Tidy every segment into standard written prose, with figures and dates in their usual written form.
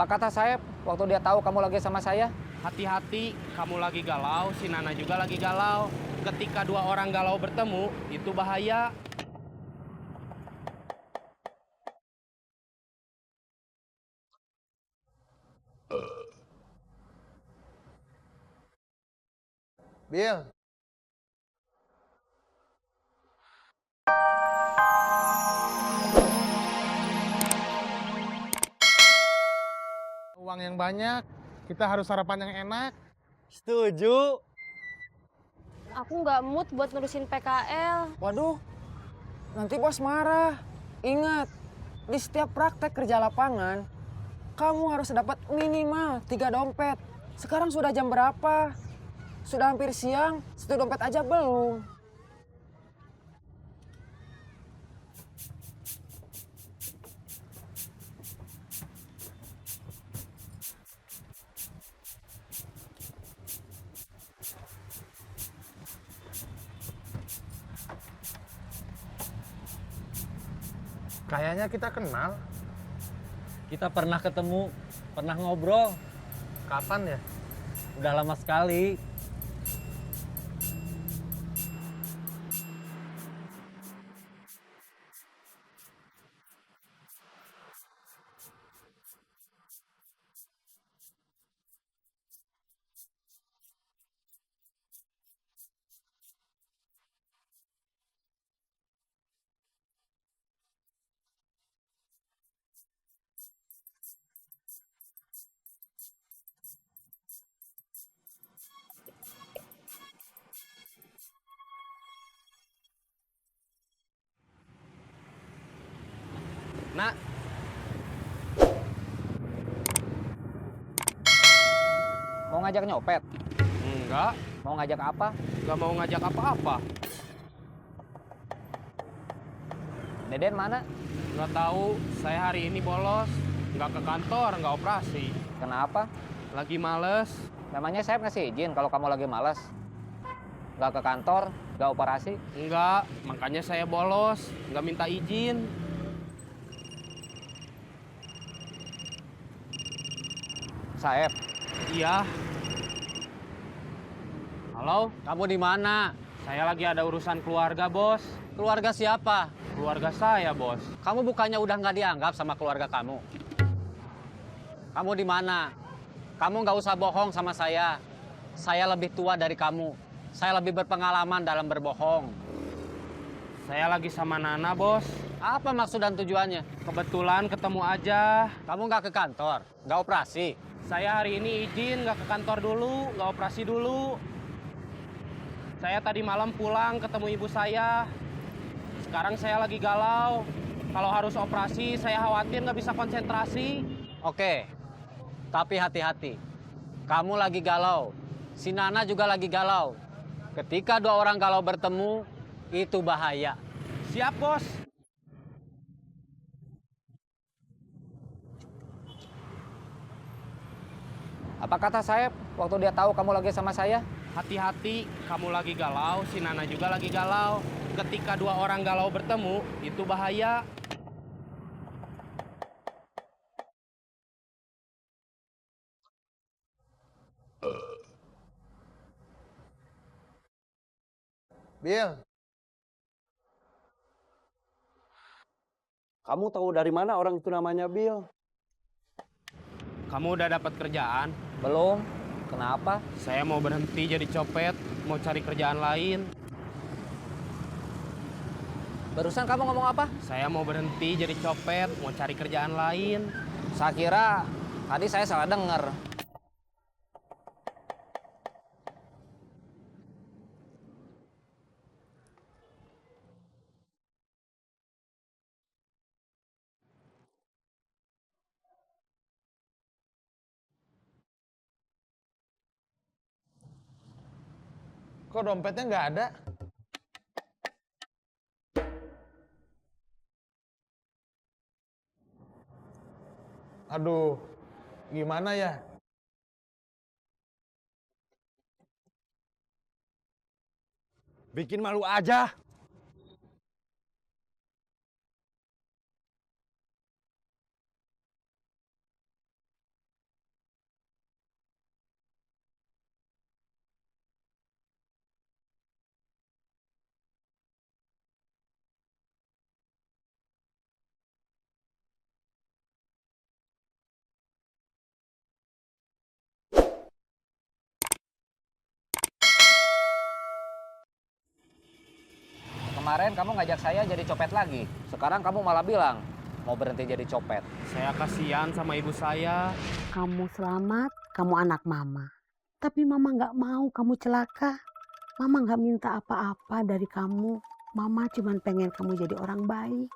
Apa kata Saeb waktu dia tahu kamu lagi sama saya? Hati-hati, kamu lagi galau, si Nana juga lagi galau. Ketika dua orang galau bertemu, itu bahaya. Bill, uang yang banyak, kita harus sarapan yang enak. Setuju. Aku nggak mood buat nerusin PKL. Waduh, nanti bos marah. Ingat, di setiap praktek kerja lapangan, kamu harus dapat minimal 3 dompet. Sekarang sudah jam berapa? Sudah hampir siang, 1 dompet aja belum. Kayaknya kita kenal. Kita pernah ketemu, pernah ngobrol. Kapan ya? Udah lama sekali. Nak, Mau ngajak nyopet? enggak, Mau ngajak apa? enggak mau ngajak apa-apa. Deden mana? Enggak tahu, saya hari ini bolos. Enggak ke kantor, enggak operasi. Kenapa? Lagi males. Memangnya Saeb ngasih izin kalau kamu lagi malas? Nggak ke kantor, nggak operasi? Enggak, makanya saya bolos. Enggak minta izin. Saeb, Iya. Halo, Kamu di mana? saya lagi ada urusan keluarga, bos. Keluarga siapa? Keluarga saya, bos. Kamu bukannya udah nggak dianggap sama keluarga kamu? Kamu di mana? Kamu nggak usah bohong sama saya. Saya lebih tua dari kamu. Saya lebih berpengalaman dalam berbohong. Saya lagi sama Nana, bos. Apa maksud dan tujuannya? Kebetulan ketemu aja. Kamu nggak ke kantor? Nggak operasi? Saya hari ini izin, nggak ke kantor dulu, nggak operasi dulu. Saya tadi malam pulang ketemu ibu saya. Sekarang saya lagi galau. Kalau harus operasi, saya khawatir nggak bisa konsentrasi. Oke, tapi hati-hati. Kamu lagi galau. Si Nana juga lagi galau. Ketika dua orang galau bertemu, itu bahaya. Siap, bos. apa kata Saeb waktu dia tahu kamu lagi sama saya? Hati-hati, kamu lagi galau, si Nana juga lagi galau. Ketika dua orang galau bertemu, itu bahaya. Bill, Kamu tahu dari mana orang itu namanya Bill? Kamu udah dapat kerjaan? Belum. Kenapa? Saya mau berhenti jadi copet, mau cari kerjaan lain. Barusan kamu ngomong apa? Saya mau berhenti jadi copet, mau cari kerjaan lain. Saya kira tadi saya salah dengar. kok dompetnya nggak ada? Aduh, gimana ya? Bikin malu aja. Kemarin kamu ngajak saya jadi copet lagi. Sekarang kamu malah bilang mau berhenti jadi copet. Saya kasihan sama ibu saya. Kamu selamat, kamu anak mama. Tapi mama nggak mau kamu celaka. Mama nggak minta apa-apa dari kamu. Mama cuma pengen kamu jadi orang baik.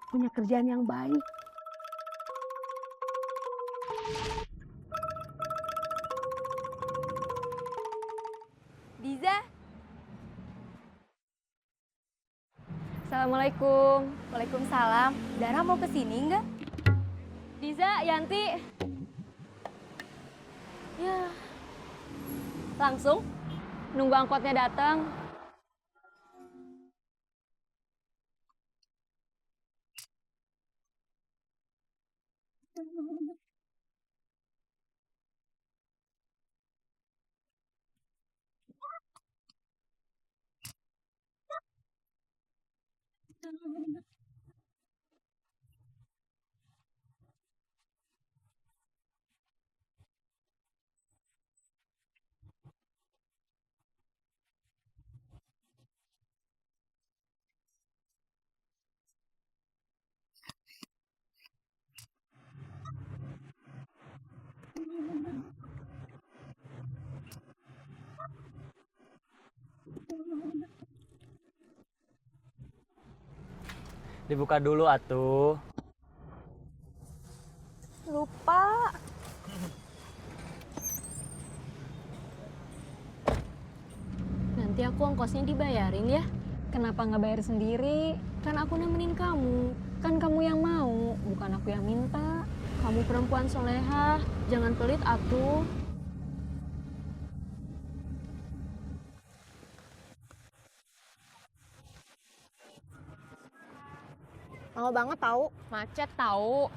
Punya kerjaan yang baik. Diza. Assalamualaikum. Waalaikumsalam. Dara mau ke sini enggak? Diza, Yanti. Ya. Langsung nunggu angkotnya datang. Dibuka dulu atuh. Lupa. Nanti aku ongkosnya dibayarin ya. Kenapa nggak bayar sendiri? Kan aku nemenin kamu. Kan kamu yang mau, bukan aku yang minta. Kamu perempuan solehah, jangan pelit atuh. Lama banget tahu. Macet tahu.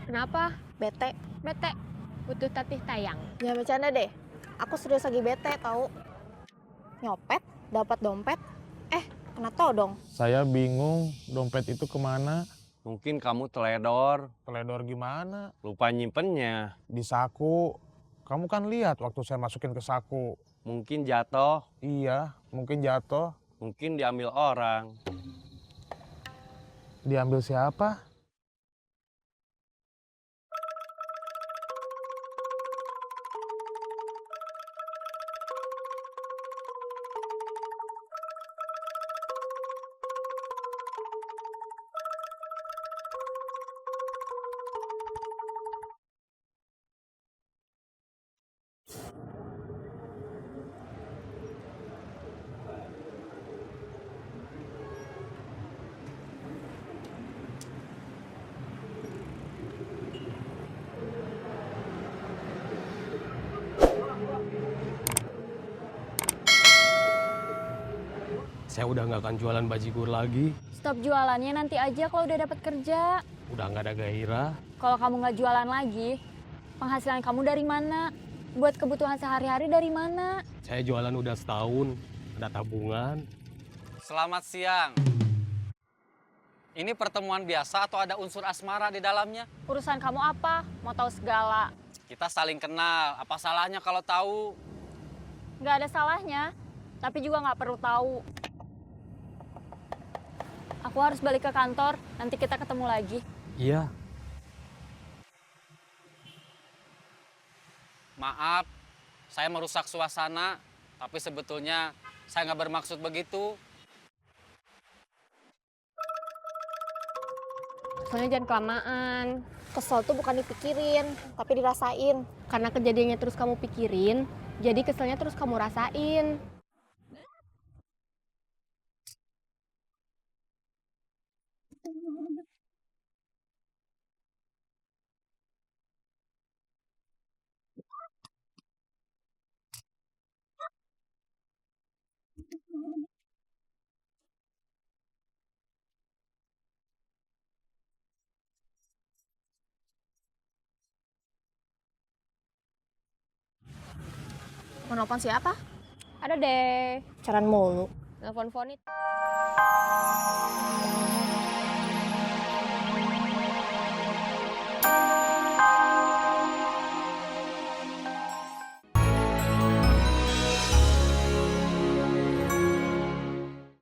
Kenapa? Bete. Bete. Butuh tatih tayang. Jangan bercanda deh. Aku serius lagi bete tahu. Nyopet, dapat dompet. Kena todong. Saya bingung dompet itu kemana. Mungkin kamu teledor, Teledor gimana? lupa nyimpennya. Di saku. Kamu kan lihat waktu saya masukin ke saku. Mungkin jatuh, Iya, mungkin jatuh. mungkin diambil orang. Diambil siapa? Saya udah nggak akan jualan bajigur lagi. Stop jualannya nanti aja kalau udah dapat kerja. Udah nggak ada gairah. Kalau kamu nggak jualan lagi, penghasilan kamu dari mana? Buat kebutuhan sehari-hari dari mana? Saya jualan udah setahun, ada tabungan. Selamat siang. Ini pertemuan biasa atau ada unsur asmara di dalamnya? Urusan kamu apa? Mau tahu segala. Kita saling kenal. Apa salahnya kalau tahu? Nggak ada salahnya, tapi juga nggak perlu tahu. Aku harus balik ke kantor, nanti kita ketemu lagi. Iya. Maaf, saya merusak suasana, tapi sebetulnya saya nggak bermaksud begitu. Soalnya jangan kelamaan. Kesel tuh bukan dipikirin, tapi dirasain. Karena kejadiannya terus kamu pikirin, jadi keselnya terus kamu rasain. Mau nelfon siapa? Ada deh. Pacaran mulu. Nelfon Fonit.